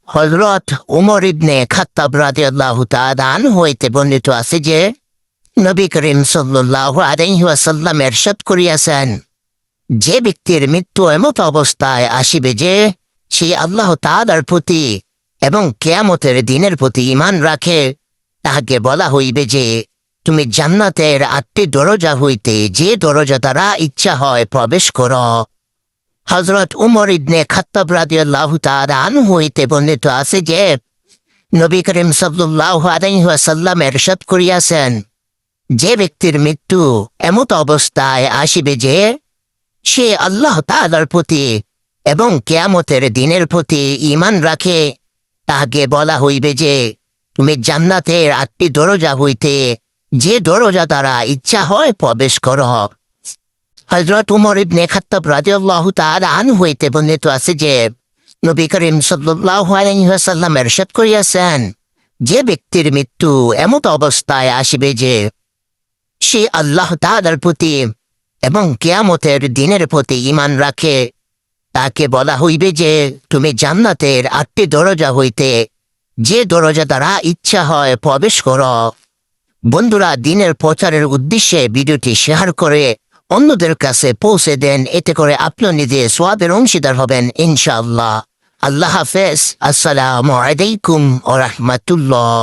হযরত উমর ইবনে খাত্তাব রাদিয়াল্লাহু তাআলা আনহু হইতে বর্ণিত আছে যে নবী করিম সাল্লাল্লাহু আলাইহি ওয়াসাল্লাম ইরশাদ করিয়াছেন, যে ব্যক্তির মৃত্যু এমত অবস্থায় আসিবে যে সে আল্লাহ তাআলার প্রতি এবং কিয়ামতের দিনের প্রতি ঈমান রাখে, তাহাকে বলা হইবে যে তুমি জান্নাতের ৮টি দরজা হইতে যে দরজা দ্বারা ইচ্ছা হয় প্রবেশ কর। হযরত উমর ইবনে খাত্তাব রাদিয়াল্লাহু তাআলা আনহু হইতে বর্ণিত আছে যে নবী করিম সাল্লাল্লাহু আলাইহি ওয়াসাল্লাম ইরশাদ করিয়াছেন, যে ব্যক্তির মৃত্যু এমত অবস্থায় আসিবে যে সে আল্লাহ তাআলার প্রতি এবং কিয়ামতের দিনের প্রতি ঈমান রাখে, তাহাকে বলা হইবে যে তুমি জান্নাতের ৮টি দরজা হইতে যে দরজা দ্বারা ইচ্ছা হয় প্রবেশ কর। হযরত উমর ইবনে খাত্তাব রাদিয়াল্লাহু তাআলা আনহু হইতে বর্ণিত আছে যে নবী করিম সাল্লাল্লাহু আলাইহি ওয়াসাল্লাম ইরশাদ করিয়াছেন, যে ব্যক্তির মৃত্যু এমত অবস্থায় আসিবে যে সে আল্লাহ তাআলার প্রতি এবং কিয়ামতের দিনের প্রতি ঈমান রাখে, তাকে বলা হইবে যে তুমি জান্নাতের ৮টি দরজা হইতে যে দরজা দ্বারা ইচ্ছা হয় প্রবেশ কর। বন্ধুরা, দ্বীনের প্রচারের উদ্দেশ্যে ভিডিওটি শেয়ার করে অন্যদের কাছে পৌঁছে দেন, এতে করে আপনি নিজে সওয়াবের অংশীদার হবেন ইনশাআল্লাহ। আল্লাহ হাফেজ। আসসালামু আলাইকুম ওয়া রাহমাতুল্লাহ।